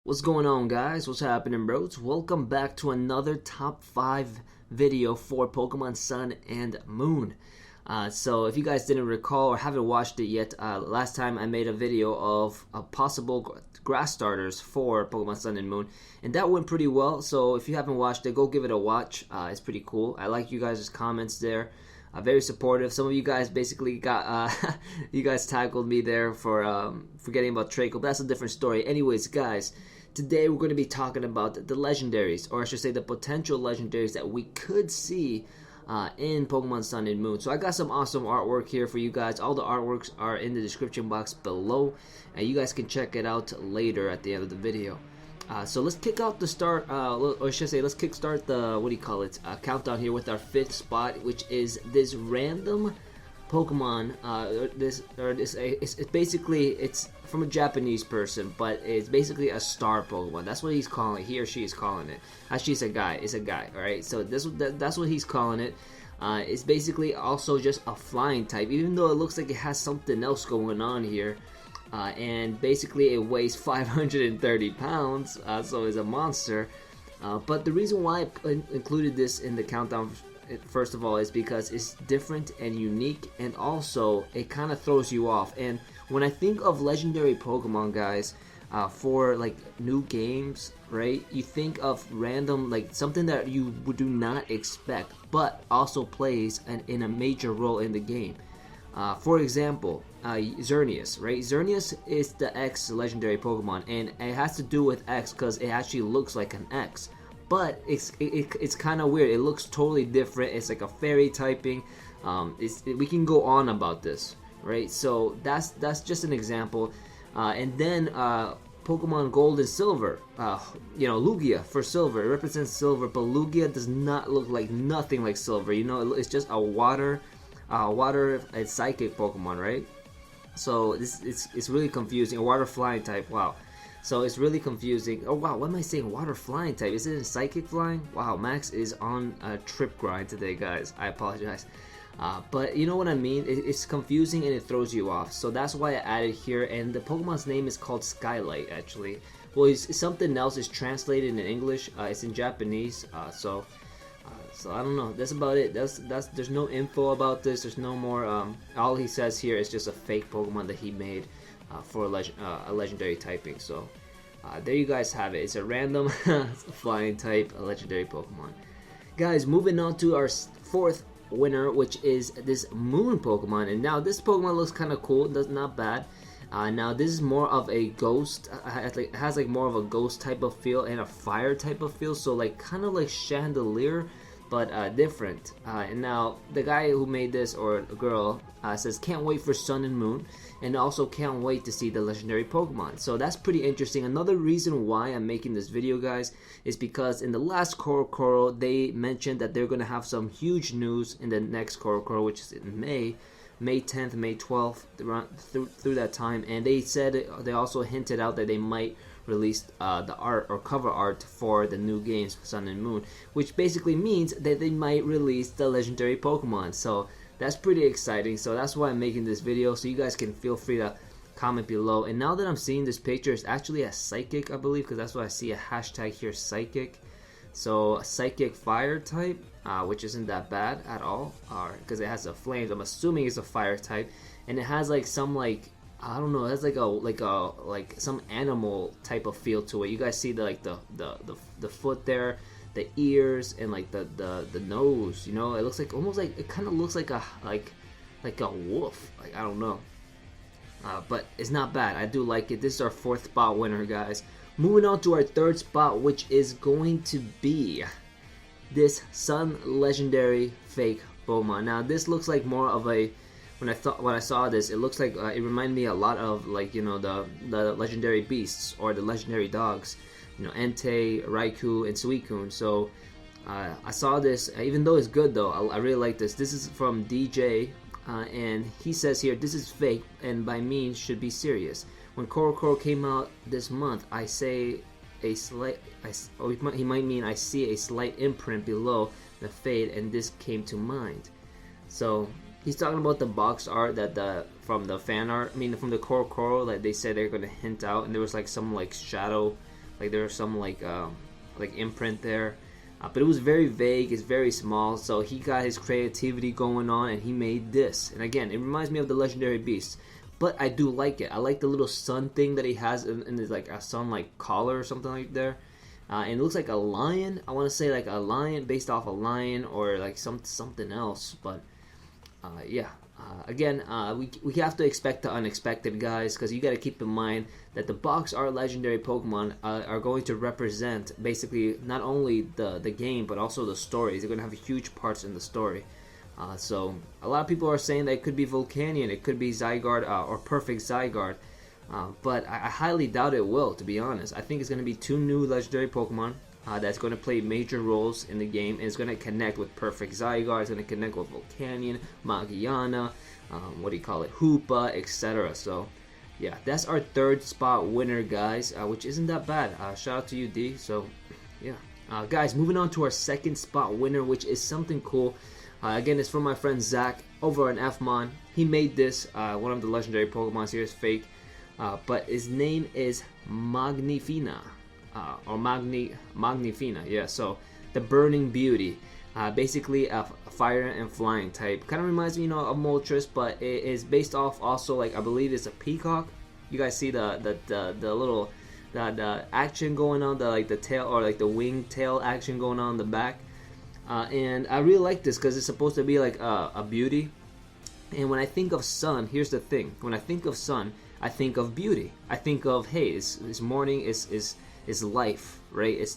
What's going on, guys? What's happening, bros? Welcome back to another top 5 video for Pokemon Sun and Moon. So if you guys didn't recall or haven't watched it yet, last time I made a video of possible grass starters for Pokemon Sun and Moon, and that went pretty well. So if you haven't watched it, go give it a watch. It's pretty cool. I like you guys' comments there. Very supportive. Some of you guys basically got you guys tackled me there for forgetting about Traco, but that's a different story. Anyways, guys, today we're going to be talking about the legendaries, or I should say the potential legendaries that we could see in Pokemon Sun and Moon. So I got some awesome artwork here for you guys. All the artworks are in the description box below, and you guys can check it out later at the end of the video. So let's kick out the start, or I should say, let's kickstart the countdown here with our 5th spot, which is this random Pokemon. It's basically, it's from a Japanese person, but it's basically a star Pokemon. That's what he's calling it. He or she is calling it. Actually, it's a guy. It's a guy. All right. So that's what he's calling it. It's basically also just a flying type, even though it looks like it has something else going on here. And basically it weighs 530 pounds, so it's a monster. But the reason why I included this in the countdown, first of all, is because it's different and unique, and also it kind of throws you off. And when I think of legendary Pokemon, guys, for like new games, right, you think of random, like something that you do not expect, but also plays in a major role in the game. For example, Xerneas, right? Xerneas is the X legendary Pokemon, and it has to do with X because it actually looks like an X. But it's kind of weird. It looks totally different. It's like a fairy typing. We can go on about this, right? So that's just an example. And then Pokemon Gold and Silver, Lugia for Silver. It represents Silver, but Lugia does not look like nothing like Silver. You know, it's just a water and psychic Pokemon, right? So it's really confusing. A water flying type, wow. So it's really confusing. Oh wow, what am I saying? Water flying type? Is it a psychic flying? Wow, Max is on a trip grind today, guys. I apologize. But you know what I mean? It's confusing and it throws you off. So that's why I added here. And the Pokemon's name is called Skylight, actually. Well, it's something else is translated in English. It's in Japanese. So I don't know. That's about it. There's no info about this. There's no more. All he says here is just a fake Pokemon that he made for a legendary typing. So there you guys have it. It's a random flying type, a legendary Pokemon. Guys, moving on to our 4th winner, which is this Moon Pokemon. And now this Pokemon looks kind of cool. That's not bad. Now this is more of a ghost. It has like more of a ghost type of feel and a fire type of feel. So like kind of like Chandelier, but different. And now the guy who made this, or a girl, says can't wait for Sun and Moon, and also can't wait to see the legendary Pokemon. So that's pretty interesting. Another reason why I'm making this video, guys, is because in the last Coro they mentioned that they're gonna have some huge news in the next Coro, which is in May 10th, May 12th, through that time. And they also hinted out that they might release the art or cover art for the new games Sun and Moon, which basically means that they might release the legendary Pokemon. So that's pretty exciting. So that's why I'm making this video, so you guys can feel free to comment below. And now that I'm seeing this picture, it's actually a psychic, I believe, because that's why I see a hashtag here, psychic. So psychic fire type, which isn't that bad at all, because it has a flames. I'm assuming it's a fire type, and it has like some like, I don't know, it has like some animal type of feel to it. You guys see the foot there, the ears, and like the nose. You know, it looks like it kind of looks like a wolf. Like, I don't know, but it's not bad. I do like it. This is our 4th spot winner, guys. Moving on to our 3rd spot, which is going to be this Sun legendary fake Pokemon. Now this looks like more of a, when I saw this, it looks like it reminded me a lot of, like, you know, the legendary beasts or the legendary dogs, you know, Entei, Raikou, and Suicune. So I saw this, even though it's good though, I really like this. This is from DJ, and he says here, this is fake and by means should be serious. When Coro came out this month, I say a slight, he might mean I see a slight imprint below the fade, and this came to mind. So he's talking about the box art that from the fan art, I mean from the Coro, like they said they're gonna hint out, and there was like some like shadow like there was some like imprint there. But it was very vague, it's very small, so he got his creativity going on and he made this. And again, it reminds me of the Legendary Beast, but I do like it. I like the little sun thing that he has in his like a sun like collar or something like there. And it looks like a lion. I want to say like a lion based off a lion or like something else, but yeah. Again, we have to expect the unexpected, guys, because you got to keep in mind that the box art legendary Pokemon are going to represent basically not only the game but also the stories. They're going to have huge parts in the story. So a lot of people are saying that it could be Volcanion, it could be Zygarde or Perfect Zygarde, but I highly doubt it will, to be honest. I think it's going to be 2 new legendary Pokemon that's going to play major roles in the game, and it's going to connect with Perfect Zygarde, it's going to connect with Volcanion, Magiana, Hoopa, etc. So yeah, that's our 3rd spot winner, guys, which isn't that bad. Shout out to you, D. So yeah, guys, moving on to our 2nd spot winner, which is something cool. Again, it's from my friend Zach over on Fmon. He made this. One of the legendary Pokemon here is fake, but his name is Magnifina. Or Magnifina, yeah. So the Burning Beauty, basically a fire and flying type. Kind of reminds me, of Moltres, but it is based off also like I believe it's a peacock. You guys see the little the action going on, the tail or like the wing tail action going on in the back. And I really like this because it's supposed to be like a beauty. And when I think of sun, here's the thing: when I think of sun, I think of beauty. I think of, hey, it's morning, is life, right? It's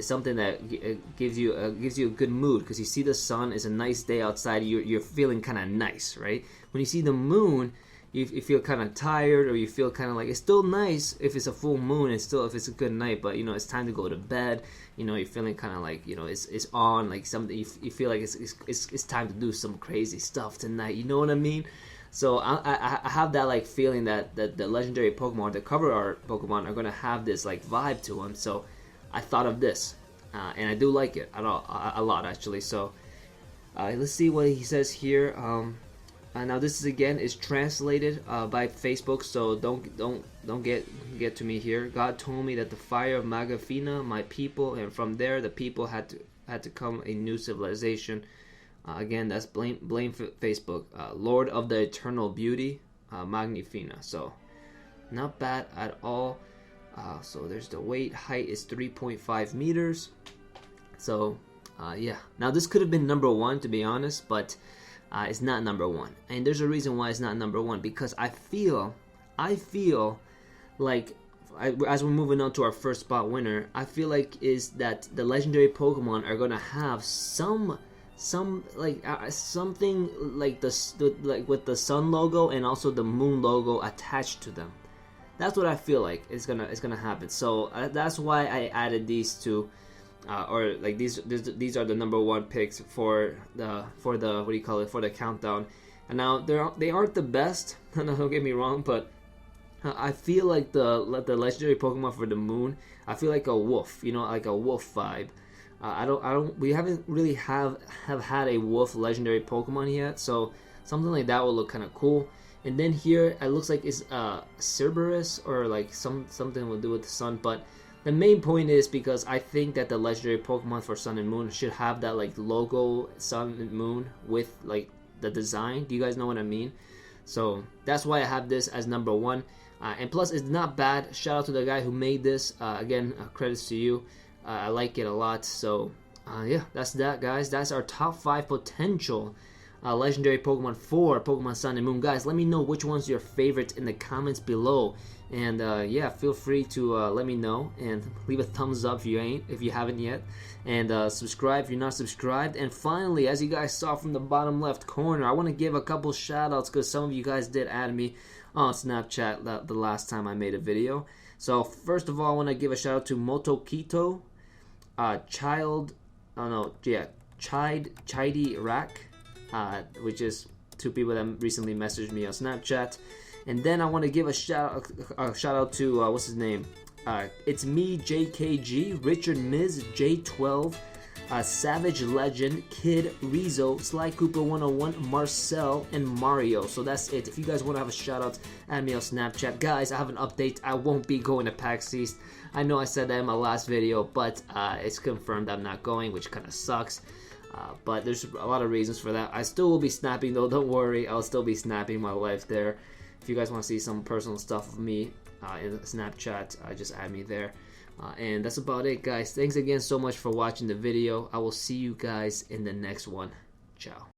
something that gives you a good mood because you see the sun. It's a nice day outside. You're feeling kind of nice, right? When you see the moon, you feel kind of tired, or you feel kind of like it's still nice if it's a full moon. It's still if it's a good night, but it's time to go to bed. You're feeling kind of like it's on like something. You feel like it's time to do some crazy stuff tonight. You know what I mean? So I have that like feeling that the legendary Pokemon, the cover art Pokemon, are gonna have this like vibe to them. So I thought of this, and I do like it a lot actually. So let's see what he says here. Now this is translated by Facebook, so don't get to me here. God told me that the fire of Magafina, my people, and from there the people had to come a new civilization. Again, that's blame Facebook. Lord of the Eternal Beauty, Magnifina. So, not bad at all. So there's the weight. Height is 3.5 meters. So, yeah. Now this could have been number 1, to be honest, but it's not number 1. And there's a reason why it's not number 1, because I feel like as we're moving on to our 1st spot winner, I feel like is that the legendary Pokemon are gonna have some like something like like with the sun logo and also the moon logo attached to them. That's what I feel like is gonna happen. So that's why I added these two, or like these are the number 1 picks for the for the countdown. And now they aren't the best. Don't get me wrong, but I feel like the legendary Pokemon for the moon, I feel like a wolf, like a wolf vibe. We haven't really have had a wolf legendary Pokemon yet, so something like that will look kind of cool. And then here it looks like it's Cerberus, or like something will do with the sun. But the main point is because I think that the legendary Pokemon for Sun and Moon should have that like logo Sun and Moon with like the design. Do you guys know what I mean? So that's why I have this as number 1. And plus, it's not bad. Shout out to the guy who made this. Again, credits to you. I like it a lot. So yeah, that's that, guys. That's our top 5 potential legendary Pokemon for Pokemon Sun and Moon. Guys, let me know which one's your favorite in the comments below. And yeah, feel free to let me know, and leave a thumbs up if you haven't yet, and subscribe if you're not subscribed. And finally, as you guys saw from the bottom left corner, I want to give a couple shout outs because some of you guys did add me on Snapchat the last time I made a video. So first of all, I want to give a shout out to Motokito, Chidi Rack, which is 2 people that recently messaged me on Snapchat. And then I want to give a shout out to what's his name? It's me, JKG, Richard Miz, J12, Savage Legend, Kid, Rizzo, Sly Cooper 101, Marcel, and Mario. So that's it. If you guys want to have a shout out, add me on Snapchat. Guys, I have an update. I won't be going to PAX East. I know I said that in my last video, but it's confirmed I'm not going, which kind of sucks. But there's a lot of reasons for that. I still will be snapping though, don't worry. I'll still be snapping my life there. If you guys want to see some personal stuff of me in Snapchat, just add me there. And that's about it, guys. Thanks again so much for watching the video. I will see you guys in the next one. Ciao.